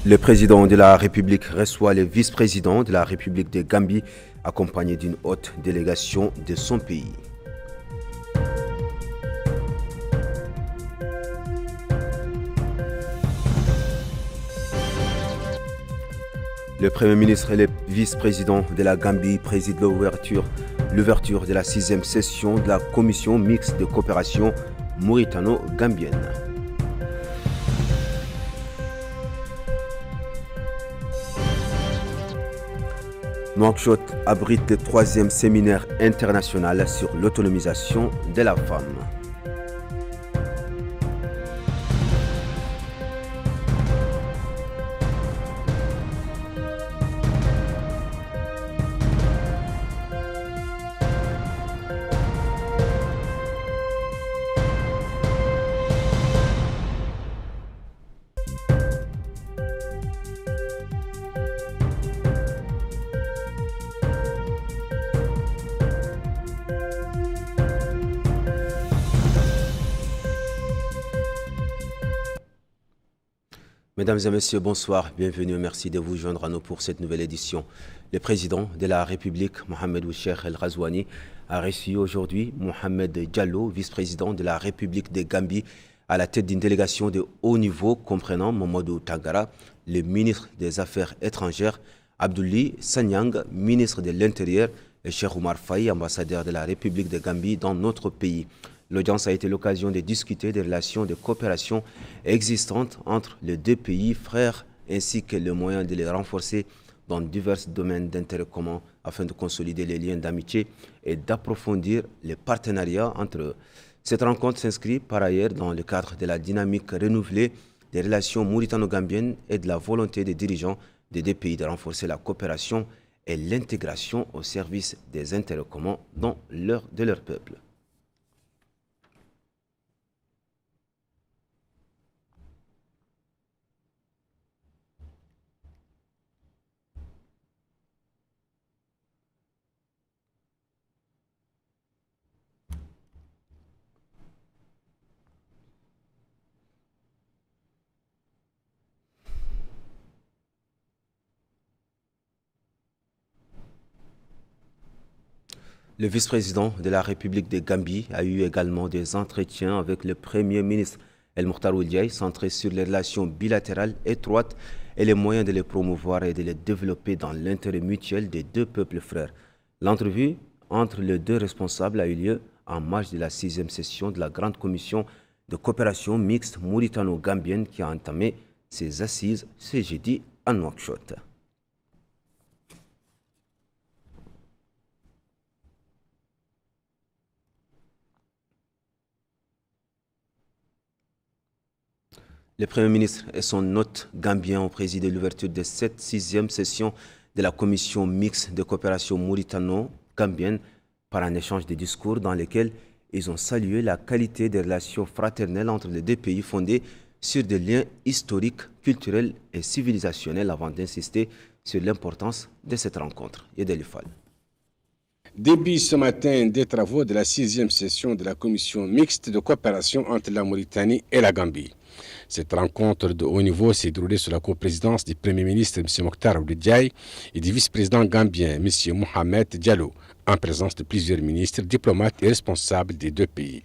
Le président de la République reçoit le vice-président de la République de Gambie, accompagné d'une haute délégation de son pays. Le Premier ministre et le vice-président de la Gambie président l'ouverture de la 6e session de la Commission mixte de coopération mauritano-gambienne. Nouakchott abrite le 3e séminaire international sur l'autonomisation de la femme. Mesdames et messieurs, bonsoir, bienvenue, merci de vous joindre à nous pour cette nouvelle édition. Le président de la République, Mohamed Cheikh El Ghazouani, a reçu aujourd'hui Mohamed Diallo, vice-président de la République de Gambie, à la tête d'une délégation de haut niveau comprenant Mamadou Tangara, le ministre des Affaires étrangères, Abdoulaye Sanyang, ministre de l'Intérieur, et Cheikh Oumar Faye, ambassadeur de la République de Gambie dans notre pays. L'audience a été l'occasion de discuter des relations de coopération existantes entre les deux pays frères ainsi que le moyen de les renforcer dans divers domaines d'intérêt commun afin de consolider les liens d'amitié et d'approfondir les partenariats entre eux. Cette rencontre s'inscrit par ailleurs dans le cadre de la dynamique renouvelée des relations mauritano-gambiennes et de la volonté des dirigeants des deux pays de renforcer la coopération et l'intégration au service des intérêts communs de leur peuple. Le vice-président de la République de Gambie a eu également des entretiens avec le Premier ministre El Mokhtar Ould Ndiaye centrés sur les relations bilatérales étroites et les moyens de les promouvoir et de les développer dans l'intérêt mutuel des deux peuples frères. L'entrevue entre les deux responsables a eu lieu en marge de la 6e session de la Grande Commission de coopération mixte mauritano-gambienne qui a entamé ses assises ce jeudi à Nouakchott. Le Premier ministre et son hôte gambien ont présidé l'ouverture de cette 6e session de la Commission mixte de coopération mauritano-gambienne par un échange de discours dans lequel ils ont salué la qualité des relations fraternelles entre les deux pays fondées sur des liens historiques, culturels et civilisationnels avant d'insister sur l'importance de cette rencontre. Yedel Fall. Début ce matin des travaux de la 6e session de la Commission mixte de coopération entre la Mauritanie et la Gambie. Cette rencontre de haut niveau s'est déroulée sous la coprésidence du Premier ministre M. Mokhtar Ould Ndiaye et du vice-président gambien M. Mohamed Diallo, en présence de plusieurs ministres, diplomates et responsables des deux pays.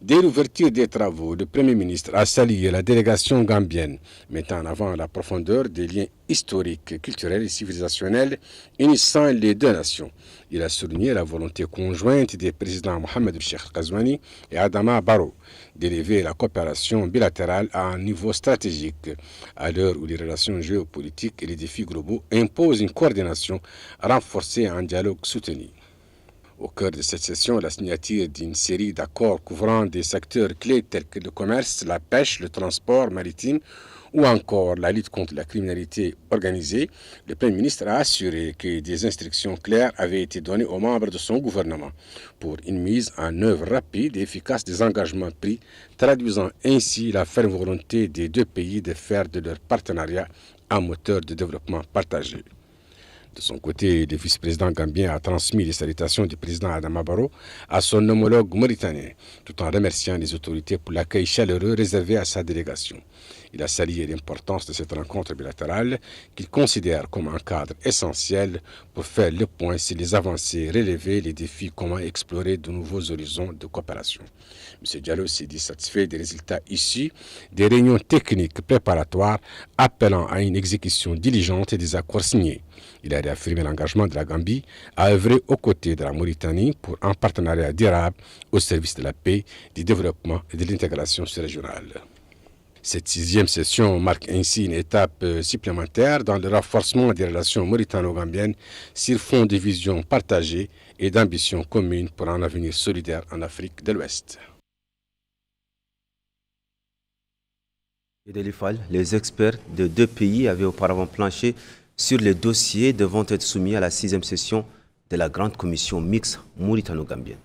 Dès l'ouverture des travaux, le Premier ministre a salué la délégation gambienne, mettant en avant la profondeur des liens historiques, culturels et civilisationnels unissant les deux nations. Il a souligné la volonté conjointe des présidents Mohamed Cheikh El Ghazouani et Adama Barrow d'élever la coopération bilatérale à un niveau stratégique, à l'heure où les relations géopolitiques et les défis globaux imposent une coordination renforcée et un dialogue soutenu. Au cœur de cette session, la signature d'une série d'accords couvrant des secteurs clés tels que le commerce, la pêche, le transport maritime ou encore la lutte contre la criminalité organisée, le Premier ministre a assuré que des instructions claires avaient été données aux membres de son gouvernement pour une mise en œuvre rapide et efficace des engagements pris, traduisant ainsi la ferme volonté des deux pays de faire de leur partenariat un moteur de développement partagé. De son côté, le vice-président gambien a transmis les salutations du président Adama Barrow à son homologue mauritanien, tout en remerciant les autorités pour l'accueil chaleureux réservé à sa délégation. Il a salué l'importance de cette rencontre bilatérale qu'il considère comme un cadre essentiel pour faire le point sur les avancées, relever les défis communs et explorer de nouveaux horizons de coopération. M. Diallo s'est dit satisfait des résultats issus des réunions techniques préparatoires appelant à une exécution diligente des accords signés. Il a réaffirmé l'engagement de la Gambie à œuvrer aux côtés de la Mauritanie pour un partenariat durable au service de la paix, du développement et de l'intégration régionale. Cette 6e session marque ainsi une étape supplémentaire dans le renforcement des relations mauritano-gambiennes sur fond de vision partagée et d'ambition commune pour un avenir solidaire en Afrique de l'Ouest. Les experts de deux pays avaient auparavant planché sur les dossiers devant être soumis à la 6e session de la Grande Commission mixte mauritano-gambienne.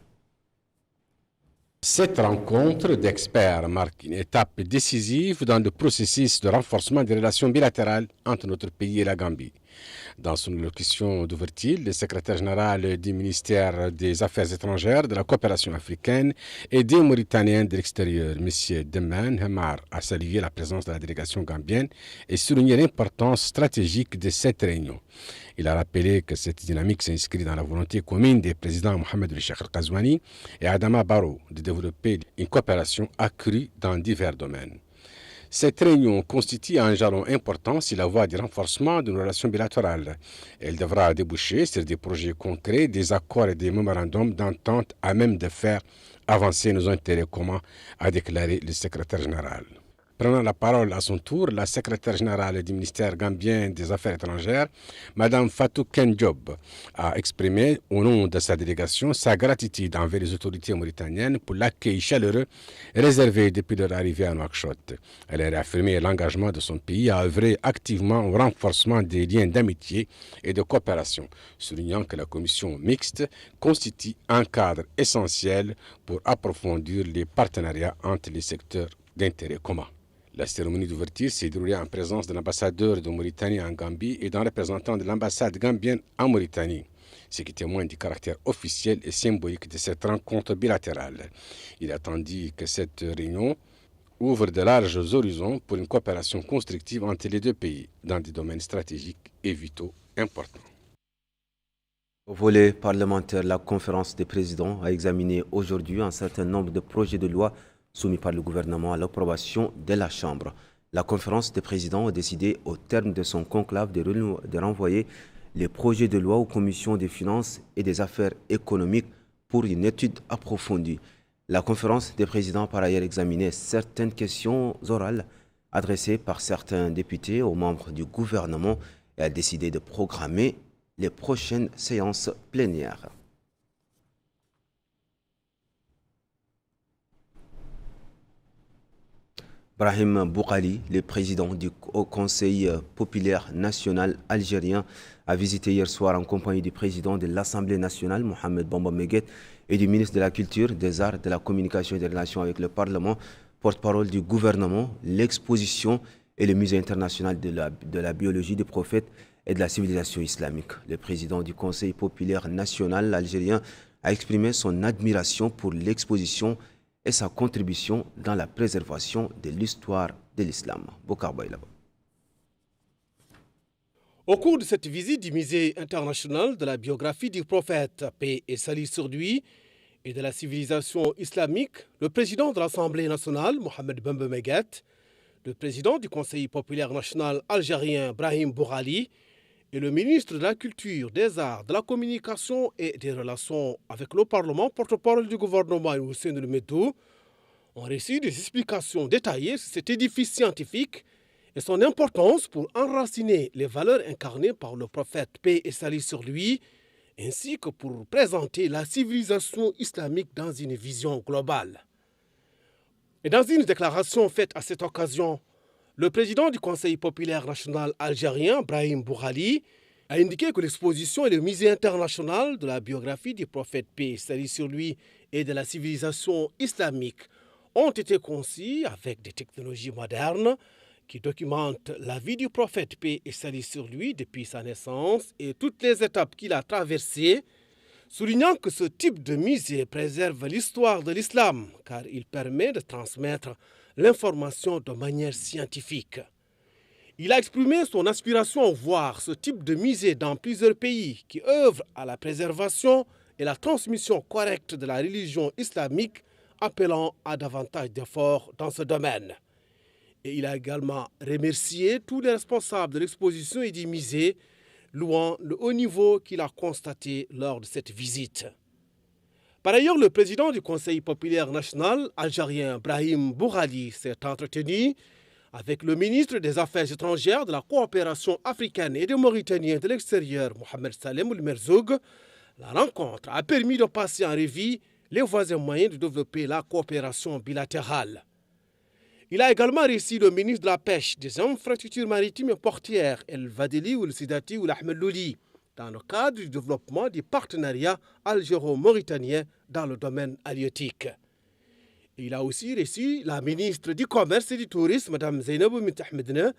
Cette rencontre d'experts marque une étape décisive dans le processus de renforcement des relations bilatérales entre notre pays et la Gambie. Dans son allocution d'ouverture, le secrétaire général du ministère des Affaires étrangères, de la coopération africaine et des Mauritaniens de l'extérieur, M. Deman Hamar, a salué la présence de la délégation gambienne et souligné l'importance stratégique de cette réunion. Il a rappelé que cette dynamique s'inscrit dans la volonté commune des présidents Mohamed Cheikh Al-Ghazouani et Adama Barrow de développer une coopération accrue dans divers domaines. Cette réunion constitue un jalon important sur la voie du renforcement de nos relations bilatérales. Elle devra déboucher sur des projets concrets, des accords et des mémorandums d'entente à même de faire avancer nos intérêts communs, a déclaré le secrétaire général. Prenant la parole à son tour, la secrétaire générale du ministère gambien des Affaires étrangères, Mme Fatou Ken Diop, a exprimé au nom de sa délégation sa gratitude envers les autorités mauritaniennes pour l'accueil chaleureux réservé depuis leur arrivée à Nouakchott. Elle a réaffirmé l'engagement de son pays à œuvrer activement au renforcement des liens d'amitié et de coopération, soulignant que la commission mixte constitue un cadre essentiel pour approfondir les partenariats entre les secteurs d'intérêt commun. La cérémonie d'ouverture s'est déroulée en présence de l'ambassadeur de Mauritanie en Gambie et d'un représentant de l'ambassade gambienne en Mauritanie, ce qui témoigne du caractère officiel et symbolique de cette rencontre bilatérale. Il attendit que cette réunion ouvre de larges horizons pour une coopération constructive entre les deux pays dans des domaines stratégiques et vitaux importants. Au volet parlementaire, la conférence des présidents a examiné aujourd'hui un certain nombre de projets de loi soumis par le gouvernement à l'approbation de la Chambre. La conférence des présidents a décidé, au terme de son conclave, de renvoyer les projets de loi aux commissions des finances et des affaires économiques pour une étude approfondie. La conférence des présidents a par ailleurs examiné certaines questions orales adressées par certains députés aux membres du gouvernement et a décidé de programmer les prochaines séances plénières. Brahim Boukali, le président du Conseil populaire national algérien, a visité hier soir en compagnie du président de l'Assemblée nationale, Mohamed Bamba Meguet, et du ministre de la Culture, des Arts, de la Communication et des Relations avec le Parlement, porte-parole du gouvernement, l'exposition et le musée international de la biologie du prophète et de la civilisation islamique. Le président du Conseil populaire national algérien a exprimé son admiration pour l'exposition et sa contribution dans la préservation de l'histoire de l'islam. Bokar Baïlaba. Au cours de cette visite du musée international de la biographie du prophète, paix et salut sur lui, et de la civilisation islamique, le président de l'Assemblée nationale, Mohamed Bamba Meguet, le président du Conseil populaire national algérien, Brahim Bourali, et le ministre de la Culture, des Arts, de la Communication et des Relations avec le Parlement, porte-parole du gouvernement Hussein El Medou, ont reçu des explications détaillées sur cet édifice scientifique et son importance pour enraciner les valeurs incarnées par le prophète, paix et salut sur lui, ainsi que pour présenter la civilisation islamique dans une vision globale. Et dans une déclaration faite à cette occasion, le président du Conseil populaire national algérien, Brahim Bourali, a indiqué que l'exposition et le musée international de la biographie du prophète, paix et salut sur lui, et de la civilisation islamique ont été conçus avec des technologies modernes qui documente la vie du prophète, paix et salut sur lui depuis sa naissance et toutes les étapes qu'il a traversées, soulignant que ce type de musée préserve l'histoire de l'islam car il permet de transmettre l'information de manière scientifique. Il a exprimé son aspiration à voir ce type de musée dans plusieurs pays qui œuvrent à la préservation et la transmission correcte de la religion islamique, appelant à davantage d'efforts dans ce domaine. Et il a également remercié tous les responsables de l'exposition et du musée, louant le haut niveau qu'il a constaté lors de cette visite. Par ailleurs, le président du Conseil populaire national algérien, Brahim Bourali, s'est entretenu avec le ministre des Affaires étrangères, de la coopération africaine et des Mauritaniens de l'extérieur, Mohamed Salem Ould Merzoug. La rencontre a permis de passer en revue les voies et moyens de développer la coopération bilatérale. Il a également reçu le ministre de la Pêche, des Infrastructures maritimes et portières, El Vadeli Ould Sidati Ould Ahmed Louli, dans le cadre du développement du partenariat algéro-mauritanien dans le domaine halieutique. Il a aussi reçu la ministre du Commerce et du Tourisme, Mme Zainabou Mint Ahmedne,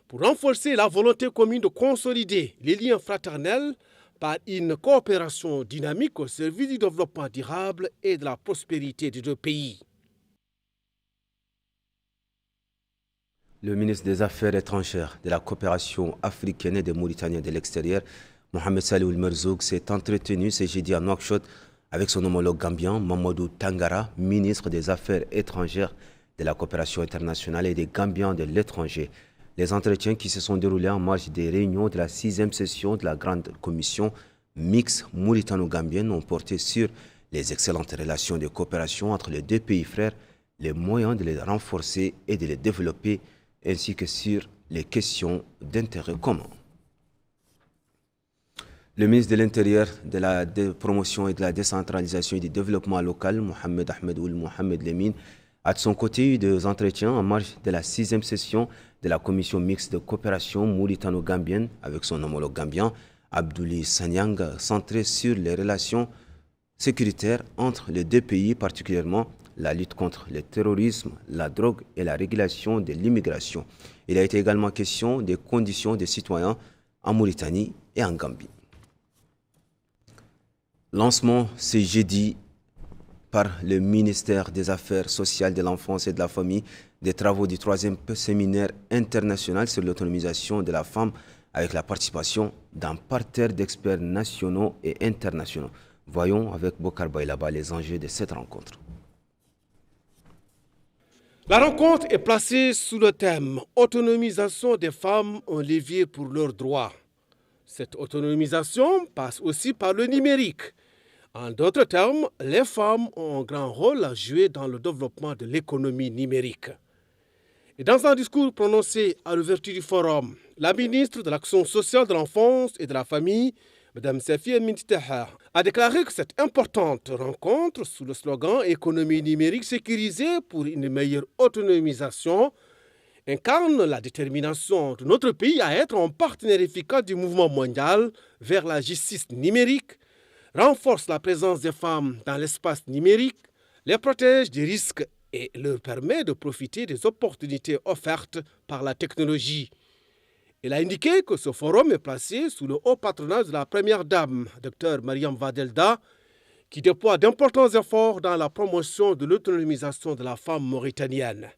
pour renforcer la volonté commune de consolider les liens fraternels par une coopération dynamique au service du développement durable et de la prospérité des deux pays. Le ministre des Affaires étrangères, de la coopération africaine et des Mauritaniens de l'extérieur, Mohamed Saleh Ould Merzoug, s'est entretenu ce jeudi à Nouakchott avec son homologue gambien, Mamadou Tangara, ministre des Affaires étrangères, de la coopération internationale et des Gambiens de l'étranger. Les entretiens qui se sont déroulés en marge des réunions de la 6e session de la Grande Commission mixte mauritano-gambienne ont porté sur les excellentes relations de coopération entre les deux pays frères, les moyens de les renforcer et de les développer, ainsi que sur les questions d'intérêt commun. Le ministre de l'Intérieur, de la promotion et de la décentralisation et du développement local, Mohamed Ahmed Ould Mohamed Lemine, a de son côté eu des entretiens en marge de la 6e session de la commission mixte de coopération mauritano-gambienne avec son homologue gambien, Abdoulaye Sanyang, centré sur les relations sécuritaires entre les deux pays, particulièrement la lutte contre le terrorisme, la drogue et la régulation de l'immigration. Il a été également question des conditions des citoyens en Mauritanie et en Gambie. Lancement ce jeudi par le ministère des Affaires sociales, de l'enfance et de la famille des travaux du 3e séminaire international sur l'autonomisation de la femme avec la participation d'un parterre d'experts nationaux et internationaux. Voyons avec Bokar Baylaba les enjeux de cette rencontre. La rencontre est placée sous le thème « Autonomisation des femmes, un levier pour leurs droits ». Cette autonomisation passe aussi par le numérique. En d'autres termes, les femmes ont un grand rôle à jouer dans le développement de l'économie numérique. Et dans un discours prononcé à l'ouverture du forum, la ministre de l'Action sociale de l'enfance et de la famille, Mme Safia Mintitaha, a déclaré que cette importante rencontre, sous le slogan « Économie numérique sécurisée pour une meilleure autonomisation », incarne la détermination de notre pays à être un partenaire efficace du mouvement mondial vers la justice numérique, renforce la présence des femmes dans l'espace numérique, les protège des risques et leur permet de profiter des opportunités offertes par la technologie. Il a indiqué que ce forum est placé sous le haut patronage de la première dame, Dr Mariam Vadelda, qui déploie d'importants efforts dans la promotion de l'autonomisation de la femme mauritanienne.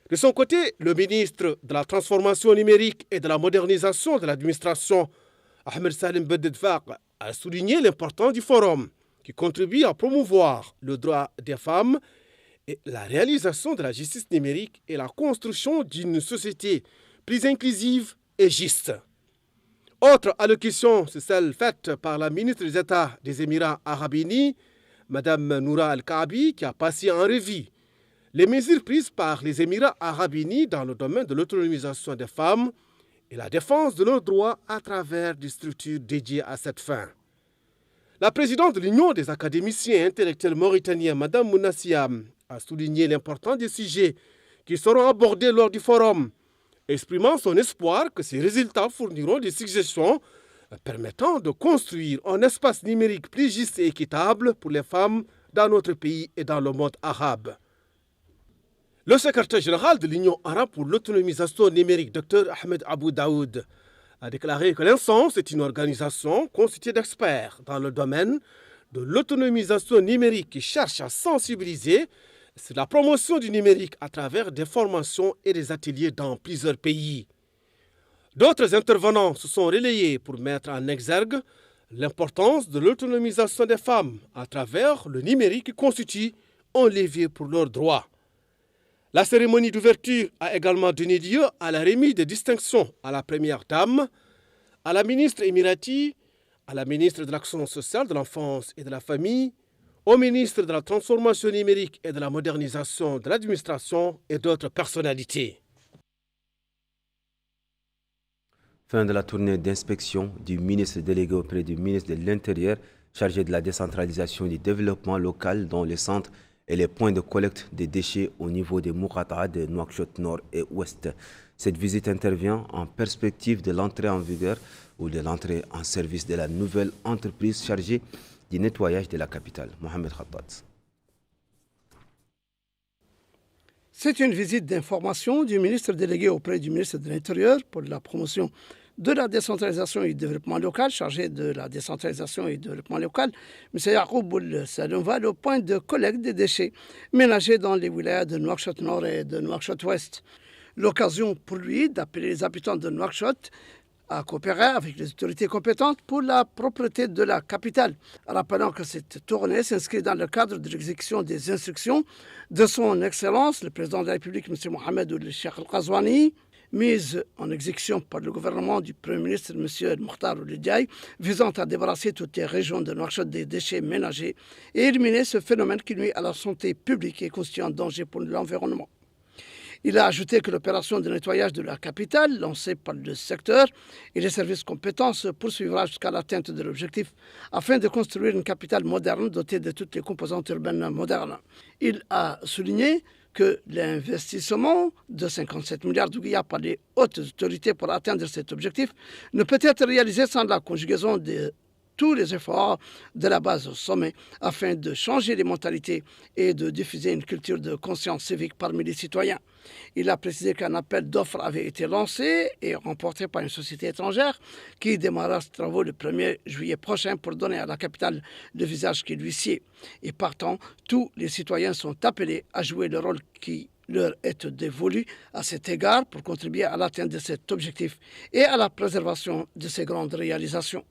De son côté, le ministre de la Transformation numérique et de la modernisation de l'administration, Ahmed Salim Beddedfaq, a souligné l'importance du forum qui contribue à promouvoir le droit des femmes et la réalisation de la justice numérique et la construction d'une société plus inclusive et juste. Autre allocution, c'est celle faite par la ministre des États des Émirats arabes unis, Mme Noura Al-Kaabi, qui a passé en revue les mesures prises par les Émirats arabes unis dans le domaine de l'autonomisation des femmes et la défense de leurs droits à travers des structures dédiées à cette fin. La présidente de l'Union des académiciens intellectuels mauritaniens, Mme Mouna Siam, a souligné l'importance des sujets qui seront abordés lors du forum, exprimant son espoir que ces résultats fourniront des suggestions permettant de construire un espace numérique plus juste et équitable pour les femmes dans notre pays et dans le monde arabe. Le secrétaire général de l'Union arabe pour l'autonomisation numérique, Dr Ahmed Abou Daoud, a déclaré que l'Instance est une organisation constituée d'experts dans le domaine de l'autonomisation numérique qui cherche à sensibiliser sur la promotion du numérique à travers des formations et des ateliers dans plusieurs pays. D'autres intervenants se sont relayés pour mettre en exergue l'importance de l'autonomisation des femmes à travers le numérique qui constitue un levier pour leurs droits. La cérémonie d'ouverture a également donné lieu à la remise de distinctions à la première dame, à la ministre émirati, à la ministre de l'Action sociale, de l'Enfance et de la Famille, au ministre de la Transformation numérique et de la modernisation de l'administration et d'autres personnalités. Fin de la tournée d'inspection du ministre délégué auprès du ministre de l'Intérieur chargé de la décentralisation et du développement local dans les centres et les points de collecte des déchets au niveau des Mourata de Nouakchott Nord et Ouest. Cette visite intervient en perspective de l'entrée en vigueur ou de l'entrée en service de la nouvelle entreprise chargée du nettoyage de la capitale. Mohamed Khattat. C'est une visite d'information du ministre délégué auprès du ministre de l'Intérieur pour la promotion de la décentralisation et du développement local, chargé de la décentralisation et du développement local, M. Yacoub Salomva, le point de collecte des déchets ménagers dans les wilayas de Nouakchott Nord et de Nouakchott Ouest. L'occasion pour lui d'appeler les habitants de Nouakchott à coopérer avec les autorités compétentes pour la propreté de la capitale, rappelant que cette tournée s'inscrit dans le cadre de l'exécution des instructions de son Excellence, le président de la République, M. Mohamed Cheikh Al-Ghazouani, mise en exécution par le gouvernement du Premier ministre, M. Mokhtar Ould Diaye, visant à débarrasser toutes les régions de Nouakchott des déchets ménagers et éliminer ce phénomène qui nuit à la santé publique et constitue un danger pour l'environnement. Il a ajouté que l'opération de nettoyage de la capitale, lancée par le secteur et les services compétents, se poursuivra jusqu'à l'atteinte de l'objectif afin de construire une capitale moderne dotée de toutes les composantes urbaines modernes. Il a souligné que l'investissement de 57 milliards d'ouïas par les hautes autorités pour atteindre cet objectif ne peut être réalisé sans la conjugaison de tous les efforts de la base au sommet afin de changer les mentalités et de diffuser une culture de conscience civique parmi les citoyens. Il a précisé qu'un appel d'offres avait été lancé et remporté par une société étrangère qui démarrera ses travaux le 1er juillet prochain pour donner à la capitale le visage qui lui sied. Et partant, tous les citoyens sont appelés à jouer le rôle qui leur est dévolu à cet égard pour contribuer à l'atteinte de cet objectif et à la préservation de ces grandes réalisations.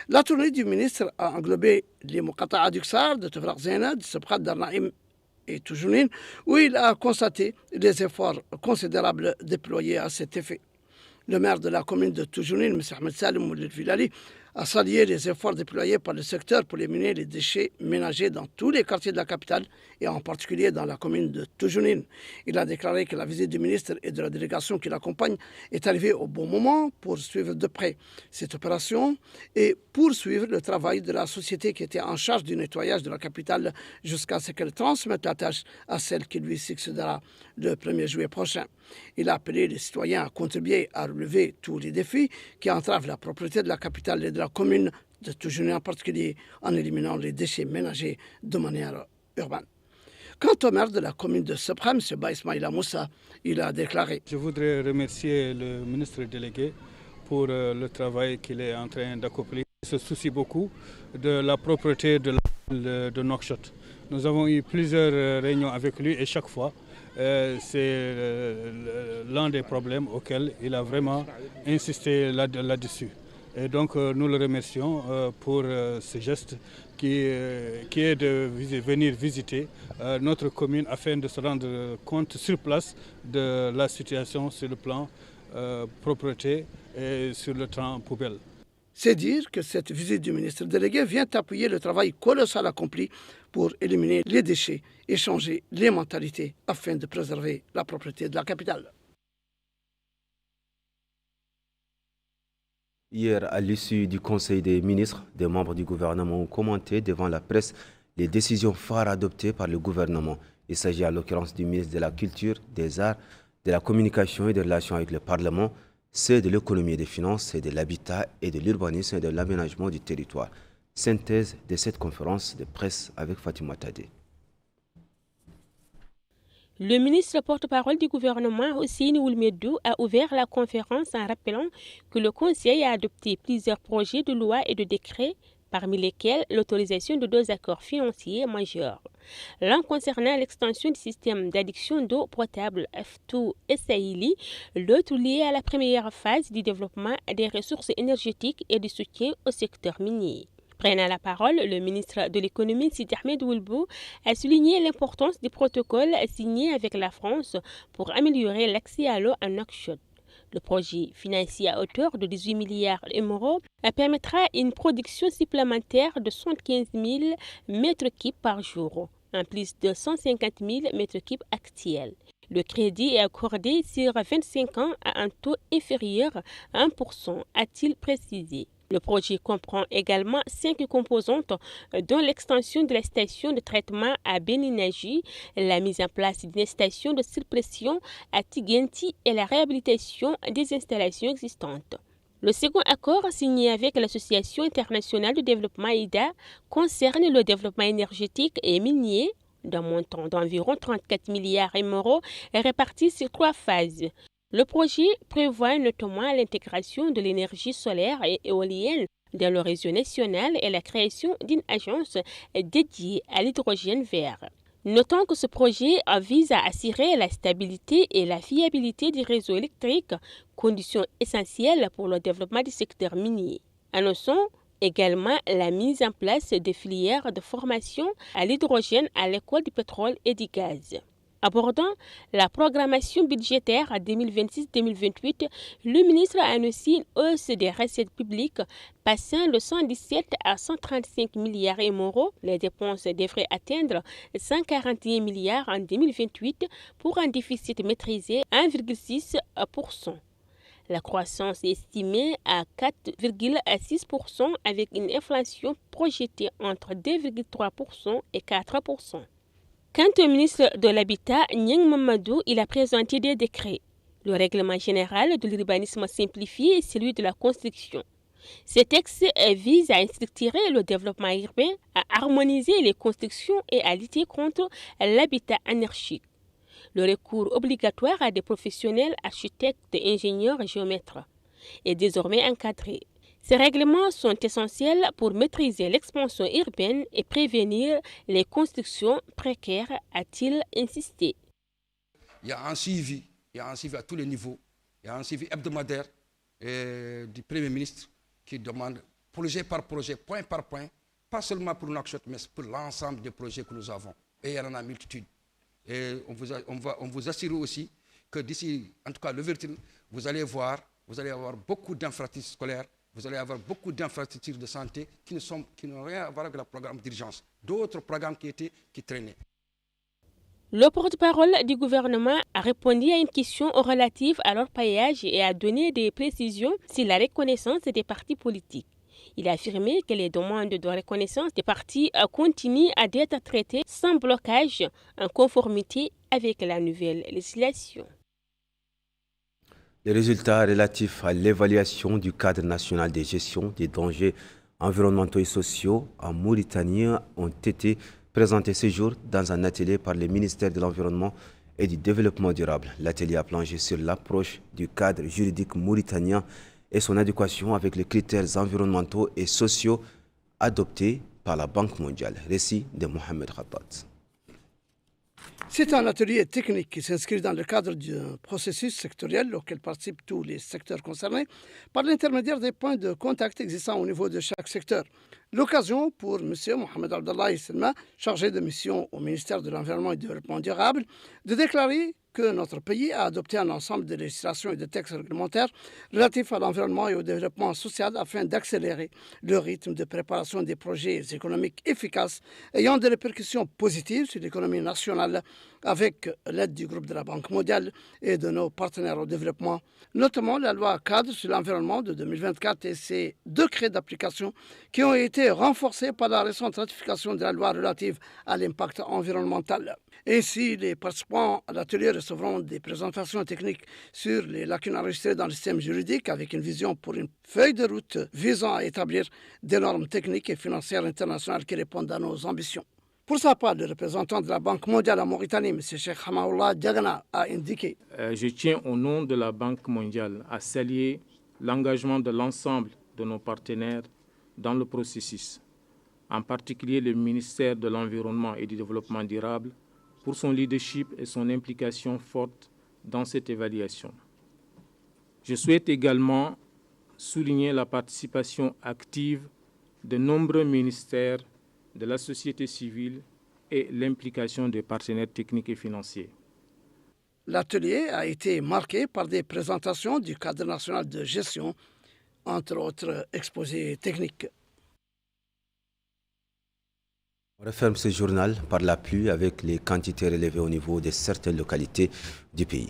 La tournée du ministre a englobé les Moukata'a d'Uksar, de Tefraq Zena, de Sebkhat d'Arnaïm et Toujounine, où il a constaté les efforts considérables déployés à cet effet. Le maire de la commune de Toujounine, M. Ahmed Salim Ould Filali, a salué les efforts déployés par le secteur pour éliminer les déchets ménagers dans tous les quartiers de la capitale et en particulier dans la commune de Toujounine. Il a déclaré que la visite du ministre et de la délégation qui l'accompagne est arrivée au bon moment pour suivre de près cette opération et poursuivre le travail de la société qui était en charge du nettoyage de la capitale jusqu'à ce qu'elle transmette la tâche à celle qui lui succédera le 1er juillet prochain. Il a appelé les citoyens à contribuer à relever tous les défis qui entravent la propriété de la capitale et de la commune de Toujounine en particulier en éliminant les déchets ménagers de manière urbaine. Quant au maire de la commune de Sebkhat, M. Baïsmaïla Moussa, il a déclaré: Je voudrais remercier le ministre délégué pour le travail qu'il est en train d'accomplir. Il se soucie beaucoup de la propreté de la ville de Nouakchott. Nous avons eu plusieurs réunions avec lui et chaque fois, c'est l'un des problèmes auxquels il a vraiment insisté là-dessus. Et donc nous le remercions pour ce geste qui est de venir visiter notre commune afin de se rendre compte sur place de la situation sur le plan propreté et sur le plan poubelle. C'est dire que cette visite du ministre délégué vient appuyer le travail colossal accompli pour éliminer les déchets et changer les mentalités afin de préserver la propreté de la capitale. Hier, à l'issue du Conseil des ministres, des membres du gouvernement ont commenté devant la presse les décisions phares adoptées par le gouvernement. Il s'agit à l'occurrence du ministre de la Culture, des Arts, de la Communication et des Relations avec le Parlement, ceux de l'économie et des finances, et de l'habitat et de l'urbanisme et de l'aménagement du territoire. Synthèse de cette conférence de presse avec Fatima Tadé. Le ministre porte-parole du gouvernement, Hussein Oulmedou, a ouvert la conférence en rappelant que le Conseil a adopté plusieurs projets de loi et de décrets, parmi lesquels l'autorisation de 2 accords financiers majeurs. L'un concernant l'extension du système d'adduction d'eau potable F2 et Sahili, l'autre lié à la première phase du développement des ressources énergétiques et du soutien au secteur minier. Prenant la parole, le ministre de l'économie, Sidi Ahmed Oulbou, a souligné l'importance du protocole signé avec la France pour améliorer l'accès à l'eau en Nouakchott. Le projet, financier à hauteur de 18 milliards d'euros, permettra une production supplémentaire de 75 000 m3 par jour, en plus de 150 000 m3 actuels. Le crédit est accordé sur 25 ans à un taux inférieur à 1%, a-t-il précisé. Le projet comprend également 5 composantes, dont l'extension de la station de traitement à Beninaji, la mise en place d'une station de surpression à Tigenti et la réhabilitation des installations existantes. Le second accord signé avec l'Association internationale de développement IDA concerne le développement énergétique et minier d'un montant d'environ 34 milliards d'euros répartis sur 3 phases. Le projet prévoit notamment l'intégration de l'énergie solaire et éolienne dans le réseau national et la création d'une agence dédiée à l'hydrogène vert. Notons que ce projet vise à assurer la stabilité et la fiabilité du réseau électrique, conditions essentielles pour le développement du secteur minier. Annonçons également la mise en place de filières de formation à l'hydrogène à l'école du pétrole et du gaz. Abordant la programmation budgétaire à 2026-2028, le ministre a annoncé une hausse des recettes publiques passant de 117 à 135 milliards d'euros. Les dépenses devraient atteindre 141 milliards en 2028 pour un déficit maîtrisé à 1,6%. La croissance est estimée à 4,6% avec une inflation projetée entre 2,3% et 4%. Quant au ministre de l'Habitat, Niang Mamadou, il a présenté des décrets. Le règlement général de l'urbanisme simplifié et celui de la construction. Ces textes visent à structurer le développement urbain, à harmoniser les constructions et à lutter contre l'habitat anarchique. Le recours obligatoire à des professionnels, architectes, ingénieurs, géomètres est désormais encadré. Ces règlements sont essentiels pour maîtriser l'expansion urbaine et prévenir les constructions précaires, a-t-il insisté. Il y a un suivi à tous les niveaux. Il y a un suivi hebdomadaire du Premier ministre qui demande projet par projet, point par point, pas seulement pour Nouakchott, mais pour l'ensemble des projets que nous avons. Et il y en a multitude. Et on vous assure aussi que d'ici, en tout cas l'ouverture, vous allez avoir beaucoup d'infrastructures scolaires. Vous allez avoir beaucoup d'infrastructures de santé qui n'ont rien à voir avec le programme d'urgence. D'autres programmes qui traînaient. Le porte-parole du gouvernement a répondu à une question relative à leur paillage et a donné des précisions sur la reconnaissance des partis politiques. Il a affirmé que les demandes de reconnaissance des partis continuent à être traitées sans blocage en conformité avec la nouvelle législation. Les résultats relatifs à l'évaluation du cadre national de gestion des dangers environnementaux et sociaux en Mauritanie ont été présentés ce jour dans un atelier par le ministère de l'Environnement et du Développement durable. L'atelier a plongé sur l'approche du cadre juridique mauritanien et son adéquation avec les critères environnementaux et sociaux adoptés par la Banque mondiale. Récit de Mohamed Rabat. C'est un atelier technique qui s'inscrit dans le cadre d'un processus sectoriel auquel participent tous les secteurs concernés par l'intermédiaire des points de contact existants au niveau de chaque secteur. L'occasion pour M. Mohamed Abdallah Selma, chargé de mission au ministère de l'Environnement et du Développement durable, de déclarer que notre pays a adopté un ensemble de législations et de textes réglementaires relatifs à l'environnement et au développement social afin d'accélérer le rythme de préparation des projets économiques efficaces ayant des répercussions positives sur l'économie nationale avec l'aide du groupe de la Banque mondiale et de nos partenaires au développement, notamment la loi cadre sur l'environnement de 2024 et ses décrets d'application qui ont été renforcés par la récente ratification de la loi relative à l'impact environnemental. Ainsi, les participants à l'atelier recevront des présentations techniques sur les lacunes enregistrées dans le système juridique avec une vision pour une feuille de route visant à établir des normes techniques et financières internationales qui répondent à nos ambitions. Pour sa part, le représentant de la Banque mondiale en Mauritanie, M. Cheikh Hamaoula Diagana, a indiqué Je tiens au nom de la Banque mondiale à saluer l'engagement de l'ensemble de nos partenaires dans le processus, en particulier le ministère de l'Environnement et du Développement durable, pour son leadership et son implication forte dans cette évaluation. Je souhaite également souligner la participation active de nombreux ministères de la société civile et l'implication des partenaires techniques et financiers. L'atelier a été marqué par des présentations du cadre national de gestion, entre autres exposés techniques. On referme ce journal par la pluie avec les quantités relevées au niveau de certaines localités du pays.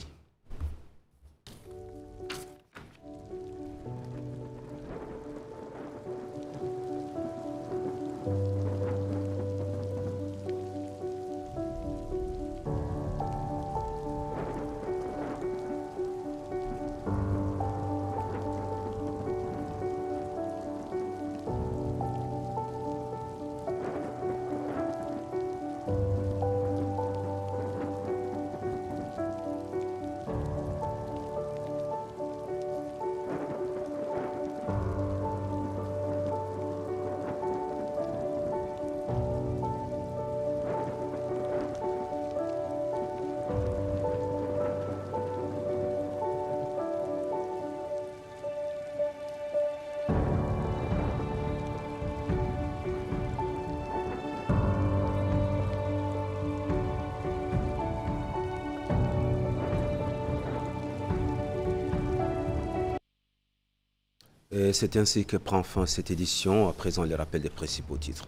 C'est ainsi que prend fin cette édition. À présent, les rappels des principaux titres.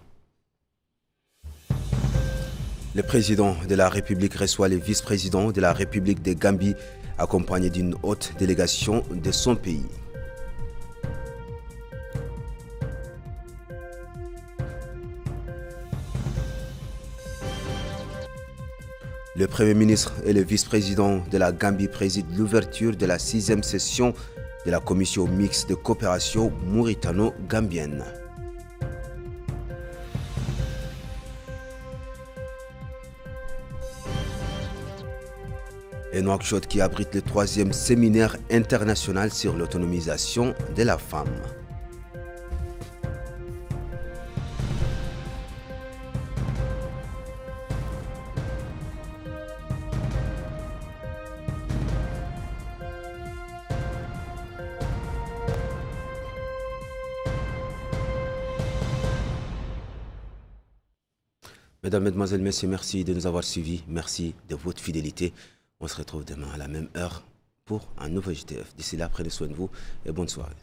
Le président de la République reçoit le vice-président de la République de Gambie, accompagné d'une haute délégation de son pays. Le Premier ministre et le vice-président de la Gambie président l'ouverture de la 6e session de la commission mixte de coopération mauritano-gambienne. Et Nouakchott qui abrite le 3e séminaire international sur l'autonomisation de la femme. Mesdames, Mesdemoiselles, Messieurs, merci de nous avoir suivis. Merci de votre fidélité. On se retrouve demain à la même heure pour un nouveau JTF. D'ici là, prenez soin de vous et bonne soirée.